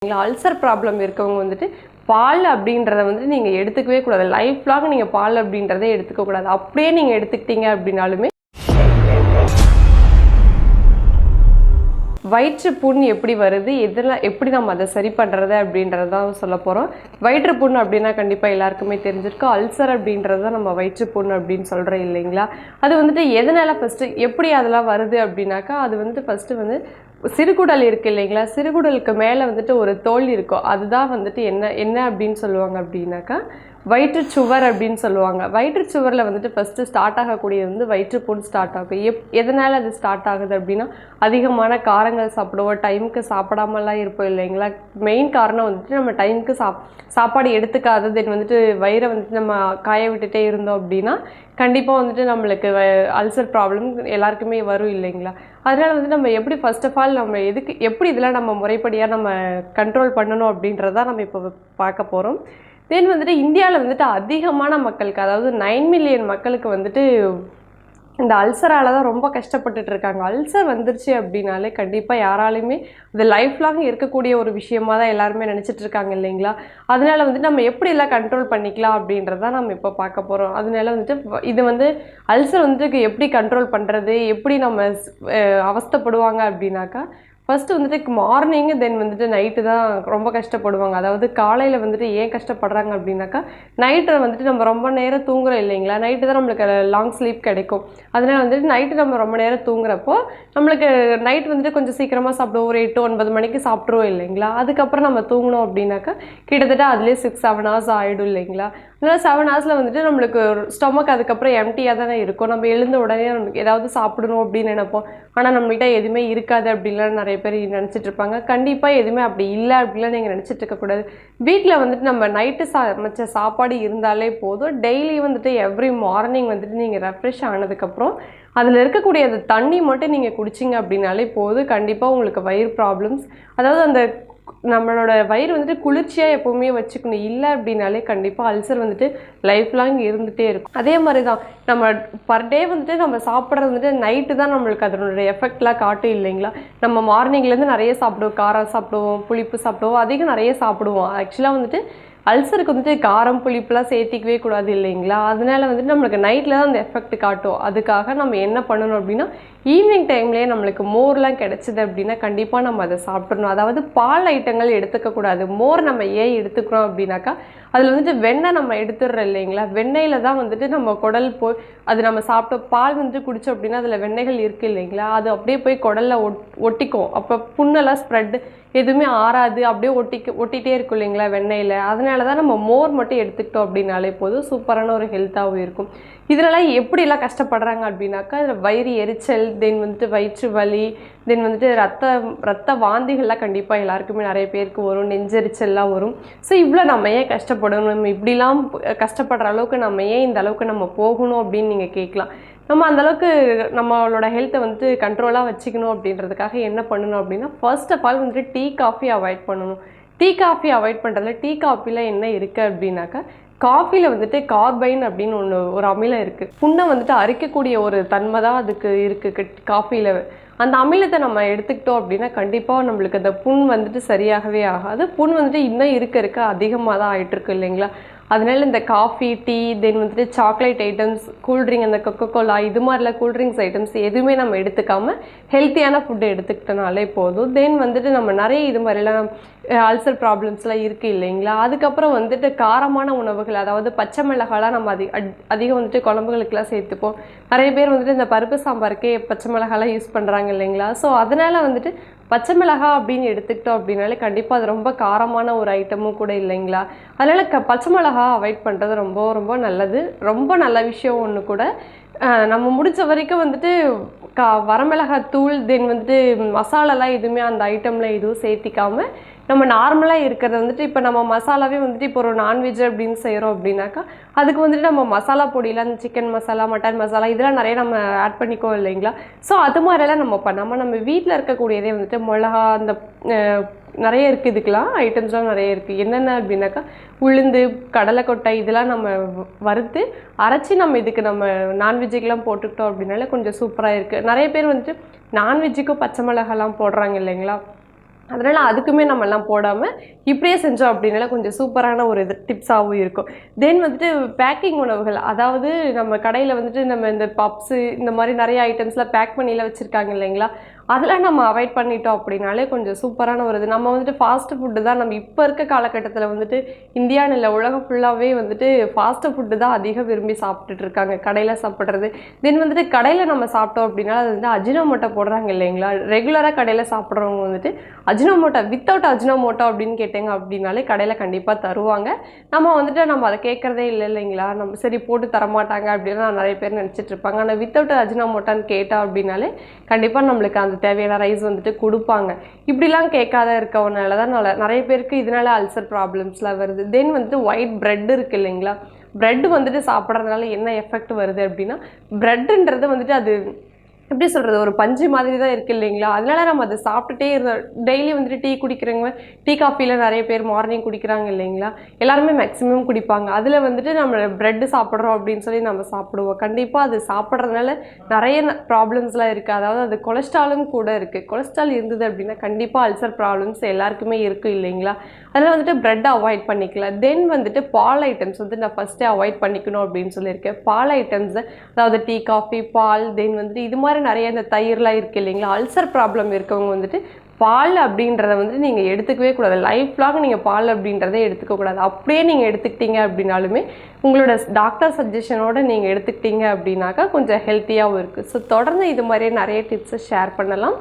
Ulcer problem இருக்கவங்க வந்துட்டு பால் அப்படின்றத வந்துட்டு நீங்கள் எடுத்துக்கவே கூடாது. லைஃப் லாங் நீங்கள் பால் அப்படின்றத எடுத்துக்கக்கூடாது. அப்படியே நீங்கள் எடுத்துக்கிட்டீங்க அப்படின்னாலுமே வயிற்று புண் எப்படி வருது, எதில் எப்படி நம்ம அதை சரி பண்ணுறது அப்படின்றது தான் சொல்ல போகிறோம். வயிற்று புண் அப்படின்னா கண்டிப்பாக எல்லாருக்குமே தெரிஞ்சிருக்கும். அல்சர் அப்படின்றது தான் நம்ம வயிற்று புண் அப்படின்னு சொல்கிறோம் இல்லைங்களா. அது வந்துட்டு எதனால் ஃபஸ்ட்டு எப்படி அதெல்லாம் வருது அப்படின்னாக்கா, அது வந்துட்டு ஃபஸ்ட்டு வந்து சிறுகுடல் இருக்குது இல்லைங்களா. சிறுகுடலுக்கு மேலே வந்துட்டு ஒரு தோல் இருக்கும். அதுதான் வந்துட்டு என்ன அப்படின்னு சொல்லுவாங்க அப்படின்னாக்கா வயிற்றுச்சுவர் அப்படின்னு சொல்லுவாங்க. வயிற்றுச்சுவரில் வந்துட்டு ஃபஸ்ட்டு ஸ்டார்ட் ஆகக்கூடியது வந்து வயிற்றுப்புண் ஸ்டார்ட் ஆகும். எதனால் அது ஸ்டார்ட் ஆகுது அப்படின்னா, அதிகமான காரங்கள் சாப்பிடுவோம், டைமுக்கு சாப்பிடாமலாம் இருப்போம் இல்லைங்களா. மெயின் காரணம் வந்துட்டு நம்ம டைமுக்கு சாப்பாடு எடுத்துக்காதது. தென் வந்துட்டு வயிறை வந்துட்டு நம்ம காய விட்டுட்டே இருந்தோம் அப்படின்னா கண்டிப்பாக வந்துட்டு நம்மளுக்கு அல்சர் ப்ராப்ளம் எல்லாருக்குமே வரும் இல்லைங்களா. அதனால் வந்துட்டு நம்ம எப்படி ஃபர்ஸ்ட் ஆஃப் ஆல் நம்ம எப்படி இதெல்லாம் நம்ம முறைப்படியாக நம்ம கண்ட்ரோல் பண்ணணும் அப்படின்றதான் நம்ம இப்போ பார்க்க போகிறோம். தென் வந்துட்டு இந்தியாவில் வந்துட்டு அதிகமான மக்களுக்கு, அதாவது 9 மில்லியன் மக்களுக்கு வந்துட்டு இந்த அல்சரால் தான் ரொம்ப கஷ்டப்பட்டுட்டு இருக்காங்க. அல்சர் வந்துருச்சு அப்படின்னாலே கண்டிப்பாக யாராலையுமே இது லைஃப் லாங் இருக்கக்கூடிய ஒரு விஷயமா தான் எல்லாருமே நினச்சிட்டு இருக்காங்க இல்லைங்களா. அதனால வந்துட்டு நம்ம எப்படி எல்லாம் கண்ட்ரோல் பண்ணிக்கலாம் அப்படின்றதான் நம்ம இப்போ பார்க்க போகிறோம். அதனால வந்துட்டு இது வந்து அல்சர் வந்துட்டு எப்படி கண்ட்ரோல் பண்ணுறது, எப்படி நம்ம அவஸ்தைப்படுவாங்க அப்படின்னாக்கா, ஃபஸ்ட்டு வந்துட்டு மார்னிங்கு தென் வந்துட்டு நைட்டு தான் ரொம்ப கஷ்டப்படுவாங்க. அதாவது காலையில் வந்துட்டு ஏன் கஷ்டப்படுறாங்க அப்படின்னாக்கா, நைட்டில் வந்துட்டு நம்ம ரொம்ப நேரம் தூங்குறோம் இல்லைங்களா. நைட்டு தான் நம்மளுக்கு லாங் ஸ்லீப் கிடைக்கும். அதனால் வந்துட்டு நைட்டு நம்ம ரொம்ப நேரம் தூங்குறப்போ நம்மளுக்கு நைட் வந்துட்டு கொஞ்சம் சீக்கிரமாக சாப்பிடுவோம். ஒரு 8-9 மணிக்கு சாப்பிட்ருவோம் இல்லைங்களா. அதுக்கப்புறம் நம்ம தூங்கினோம் அப்படின்னாக்கா கிட்டத்தட்ட அதுலேயே 6-7 ஹவர்ஸ் ஆகிடும் இல்லைங்களா. அதனால் 7 ஹவர்ஸில் வந்துட்டு நம்மளுக்கு ஸ்டொமக் அதுக்கப்புறம் எம்டியாக தானே இருக்கும். நம்ம எழுந்த உடனே நமக்கு ஏதாவது சாப்பிடணும் அப்படின்னு நினைப்போம். ஆனால் நம்மள்கிட்ட எதுவுமே இருக்காது அப்படின்லாம் நிறைய பேர் நினச்சிட்டு இருப்பாங்க. கண்டிப்பாக எதுவுமே அப்படி இல்லை அப்படின்லாம் நீங்கள் நினச்சிட்டு இருக்கக்கூடாது. வீட்டில் வந்துட்டு நம்ம நைட்டு சமைச்ச சாப்பாடு இருந்தாலே போதும். டெய்லி வந்துட்டு எவ்ரி மார்னிங் வந்துட்டு நீங்கள் ரெஃப்ரெஷ் ஆனதுக்கப்புறம் அதில் இருக்கக்கூடிய அந்த தண்ணி மட்டும் நீங்கள் குடிச்சிங்க அப்படின்னாலே போதும். கண்டிப்பாக உங்களுக்கு வயிறு ப்ராப்ளம்ஸ், அதாவது அந்த நம்மளோட வயிறு வந்துட்டு குளிர்ச்சியாக எப்போவுமே வச்சுக்கணும். இல்லை அப்படின்னாலே கண்டிப்பாக அல்சர் வந்துட்டு லைஃப் லாங் இருந்துகிட்டே இருக்கும். அதே மாதிரி தான் நம்ம பர் டே வந்துட்டு நம்ம சாப்பிட்றது வந்துட்டு நைட்டு தான் நம்மளுக்கு அதனுடைய எஃபெக்ட்லாம் காட்டும் இல்லைங்களா. நம்ம மார்னிங்லேருந்து நிறைய சாப்பிடுவோம், காரம் சாப்பிடுவோம், புளிப்பு சாப்பிடுவோம், அதிகம் நிறைய சாப்பிடுவோம். ஆக்சுவலாக வந்துட்டு அல்சருக்கு வந்துட்டு காரம் புளிப்புலாம் சேர்த்திக்கவே கூடாது இல்லைங்களா. அதனால வந்துட்டு நம்மளுக்கு நைட்டில் தான் அந்த எஃபெக்ட் காட்டும். அதுக்காக நம்ம என்ன பண்ணணும் அப்படின்னா, ஈவினிங் டைம்லேயே நம்மளுக்கு மோர்லாம் கிடச்சிது அப்படின்னா கண்டிப்பாக நம்ம அதை சாப்பிட்றணும். அதாவது பால் ஐட்டங்கள் எடுத்துக்கக்கூடாது. மோர் நம்ம ஏன் எடுத்துக்கிறோம் அப்படின்னாக்கா, அதில் வந்துட்டு வெண்ணெய் நம்ம எடுத்துடுறோம் இல்லைங்களா. வெண்ணெயில் தான் வந்துட்டு நம்ம குடல் போய் அது நம்ம சாப்பிட்டோம். பால் வந்துட்டு குடித்தோம் அப்படின்னா அதில் வெண்ணெய்கள் இருக்குது இல்லைங்களா. அது அப்படியே போய் குடலில் ஒட்டிக்கும். அப்போ புண்ணெல்லாம் ஸ்ப்ரெட் எதுவுமே ஆறாது, அப்படியே ஒட்டிகிட்டே இருக்கும் இல்லைங்களா வெண்ணெயில். அதனால தான் நம்ம மோர் மட்டும் எடுத்துக்கிட்டோம் அப்படின்னாலே போதும், சூப்பரான ஒரு ஹெல்த்தாகவும் இருக்கும். இதெல்லாம் எப்படிலாம் கஷ்டப்படுறாங்க அப்படின்னாக்கா, இதில் வயிறு எரிச்சல், தென் வந்துட்டு வயிற்று வலி, தென் வந்துட்டு ரத்த வாந்திகள்லாம் கண்டிப்பாக எல்லாருக்குமே நிறைய பேருக்கு வரும், நெஞ்செரிச்சல்லாம் வரும். ஸோ இவ்வளோ நம்ம ஏன் கஷ்டப்படணும், நம்ம இப்படிலாம் கஷ்டப்படுற அளவுக்கு நம்ம ஏன் இந்த அளவுக்கு நம்ம போகணும் அப்படின்னு நீங்கள் கேட்கலாம். நம்ம அந்தளவுக்கு நம்மளோட ஹெல்த்தை வந்துட்டு கண்ட்ரோலாக வச்சுக்கணும் அப்படின்றதுக்காக என்ன பண்ணணும் அப்படின்னா, ஃபர்ஸ்ட் ஆஃப் ஆல் வந்துட்டு டீ காஃபி அவாய்ட் பண்ணணும். டீ காஃபி அவாய்ட் பண்ணுறதுல டீ காஃபியில் என்ன இருக்குது அப்படின்னாக்கா, காஃபியில் வந்துட்டு கார்பைன் அப்படின்னு ஒரு அமிலம் இருக்குது. புண்ணை வந்துட்டு அரிக்கக்கூடிய ஒரு தன்மை தான் அதுக்கு இருக்குது காஃபியில். அந்த அமிலத்தை நம்ம எடுத்துக்கிட்டோம் அப்படின்னா கண்டிப்பாக நம்மளுக்கு அந்த புண் வந்துட்டு சரியாகவே ஆகாது. புண் வந்துட்டு இன்னும் இருக்க அதிகமாக தான் ஆகிட்டுருக்கு இல்லைங்களா. அதனால இந்த காஃபி, டீ, தென் வந்துட்டு சாக்லேட் ஐட்டம்ஸ், கூல்ட்ரிங்க், அந்த கொக்கோகோலா, இது மாதிரிலாம் கூல்ட்ரிங்க்ஸ் ஐட்டம்ஸ் எதுவுமே நம்ம எடுத்துக்காமல் ஹெல்த்தியான ஃபுட்டு எடுத்துக்கிட்டனாலே போதும். தென் வந்துட்டு நம்ம நிறைய இது மாதிரிலாம் அல்சர் ப்ராப்ளம்ஸ்லாம் இருக்குது இல்லைங்களா. அதுக்கப்புறம் வந்துட்டு காரமான உணவுகள், அதாவது பச்சை மிளகாலாம் நம்ம அதிகம் வந்துட்டு குழம்புகளுக்கெல்லாம் சேர்த்துப்போம். நிறைய பேர் வந்துட்டு இந்த பருப்பு சாம்பாருக்கே பச்சை மிளகாலாம் யூஸ் பண்ணுறாங்க இல்லைங்களா. ஸோ அதனால் வந்துட்டு பச்சை மிளகா அப்படின்னு எடுத்துக்கிட்டோம் அப்படின்னாலே கண்டிப்பாக அது ரொம்ப காரமான ஒரு ஐட்டமும் கூட இல்லைங்களா. அதனால் பச்சை மிளகா அவாய்ட் பண்ணுறது ரொம்ப ரொம்ப நல்லது, ரொம்ப நல்ல விஷயம் ஒன்று கூட. நம்ம முடிஞ்ச வரைக்கும் வந்துட்டு வரமிளகாய் தூள், தென் வந்துட்டு மசாலாலாம் எதுவுமே அந்த ஐட்டமில் எதுவும் சேர்த்திக்காமல் நம்ம நார்மலாக இருக்கிறத வந்துட்டு, இப்போ நம்ம மசாலாவே வந்துட்டு இப்போ ஒரு நான்வெஜ் அப்படின்னு செய்கிறோம் அப்படின்னாக்கா, அதுக்கு வந்துட்டு நம்ம மசாலா பொடியெலாம், அந்த சிக்கன் மசாலா, மட்டன் மசாலா இதெல்லாம் நிறைய நம்ம ஆட் பண்ணிக்கோ இல்லைங்களா. ஸோ அது மாதிரிலாம் நம்ம பண்ணாமல் நம்ம வீட்டில் இருக்கக்கூடியதே வந்துட்டு மிளகா, அந்த நிறைய இருக்குது, இதுக்கெலாம் ஐட்டம்ஸ்லாம் நிறைய இருக்குது. என்னென்ன அப்படின்னாக்கா, உளுந்து, கடலைக்கொட்டை இதெல்லாம் நம்ம வறுத்து அரைச்சி நம்ம இதுக்கு நம்ம நான்வெஜ்ஜுக்கெலாம் போட்டுக்கிட்டோம் அப்படின்னாலே கொஞ்சம் சூப்பராக இருக்குது. நிறைய பேர் வந்துட்டு நான்வெஜ்ஜுக்கும் பச்சை மிளகாலாம் போடுறாங்க இல்லைங்களா. அதனால் அதுக்குமே நம்மலாம் போடாமல் இப்படியே செஞ்சோம் அப்படின்னால கொஞ்சம் சூப்பரான ஒரு இது டிப்ஸாகவும் இருக்கும். தென் வந்துட்டு பேக்கிங் உணவுகள், அதாவது நம்ம கடையில் வந்துட்டு நம்ம இந்த பப்ஸு இந்த மாதிரி நிறைய ஐட்டம்ஸ்லாம் பேக் பண்ணிலாம் வச்சுருக்காங்க இல்லைங்களா, அதெல்லாம் நம்ம அவாய்ட் பண்ணிட்டோம் அப்படின்னாலே கொஞ்சம் சூப்பரான ஒரு இது. நம்ம வந்துட்டு ஃபாஸ்ட் ஃபுட்டு தான் நம்ம இப்போ இருக்க காலகட்டத்தில் வந்துட்டு இந்தியான்னு இல்லை உலகம் ஃபுல்லாகவே வந்துட்டு ஃபாஸ்ட் ஃபுட்டு தான் அதிகம் விரும்பி சாப்பிட்டுட்டு இருக்காங்க, கடையில் சாப்பிட்றது. தென் வந்துட்டு கடையில் நம்ம சாப்பிட்டோம் அப்படின்னா அது வந்து அஜினோமோட்டோ போடுறாங்க இல்லைங்களா. ரெகுலராக கடையில் சாப்பிட்றவங்க வந்துட்டு அஜினோமோட்டோ வித்தவுட் அஜினோமோட்டோ அப்படின்னு கேட்டேங்க அப்படின்னாலே கடையில் கண்டிப்பாக தருவாங்க. நம்ம அதை கேட்குறதே இல்லை இல்லைங்களா. நம்ம சரி போட்டு தரமாட்டாங்க அப்படின்னு நிறைய பேர் நினச்சிட்டு இருப்பாங்க. ஆனால் வித்தவுட் அஜினோமோட்டோன்னு கேட்டால் அப்படின்னாலே கண்டிப்பாக நம்மளுக்கு அந்த தேவையான ரைஸ் வந்துட்டு கொடுப்பாங்க. இப்படிலாம் கேட்காத இருக்கவனால தான் நிறைய பேருக்கு இதனால அல்சர் ப்ராப்ளம்ஸ்லாம் வருது. தென் வந்துட்டு ஒயிட் பிரெட் இருக்குது இல்லைங்களா, பிரெட் வந்துட்டு சாப்பிட்றதுனால என்ன எஃபெக்ட் வருது அப்படின்னா, பிரெட்டுன்றது வந்துட்டு அது எப்படி சொல்கிறது, ஒரு பஞ்சு மாதிரி தான் இருக்குது இல்லைங்களா. அதனால நம்ம அதை சாப்பிட்டுட்டே இருந்தோம். டெய்லி வந்துட்டு டீ குடிக்கிறவங்க டீ காஃபியில் நிறைய பேர் மார்னிங் குடிக்கிறாங்க இல்லைங்களா, எல்லாருமே மேக்ஸிமம் குடிப்பாங்க. அதில் வந்துட்டு நம்ம பிரெட்டு சாப்பிட்றோம் அப்படின்னு சொல்லி நம்ம சாப்பிடுவோம். கண்டிப்பாக அது சாப்பிட்றதுனால நிறைய ப்ராப்ளம்ஸ்லாம் இருக்குது. அதாவது அது கொலஸ்ட்ராலும் கூட இருக்குது. கொலஸ்ட்ரால் இருந்தது அப்படின்னா கண்டிப்பாக அல்சர் ப்ராப்ளம்ஸ் எல்லாருக்குமே இருக்குது இல்லைங்களா. அதனால் வந்துட்டு பிரெட்டை அவாய்ட் பண்ணிக்கலாம். தென் வந்துட்டு பால் ஐட்டம்ஸ் வந்து நான் ஃபஸ்ட்டே அவாய்ட் பண்ணிக்கணும் அப்படின்னு சொல்லியிருக்கேன். பால் ஐட்டம்ஸை, அதாவது டீ காஃபி பால், தென் வந்துட்டு இது மாதிரி நிறைய இந்த தயிர்லாம் இருக்குது இல்லைங்களா. அல்சர் ப்ராப்ளம் இருக்கவங்க வந்துட்டு பால் அப்படின்றத வந்துட்டு நீங்கள் எடுத்துக்கவே கூடாது. லைஃப் லாங் நீங்கள் பால் அப்படின்றத எடுத்துக்கக்கூடாது. அப்படியே நீங்கள் எடுத்துக்கிட்டீங்க அப்படின்னாலுமே உங்களோட டாக்டர் சஜஷனோடு நீங்கள் எடுத்துக்கிட்டீங்க அப்படின்னாக்கா கொஞ்சம் ஹெல்த்தியாகவும் இருக்குது. ஸோ தொடர்ந்து இது மாதிரியே நிறைய டிப்ஸை ஷேர் பண்ணலாம்.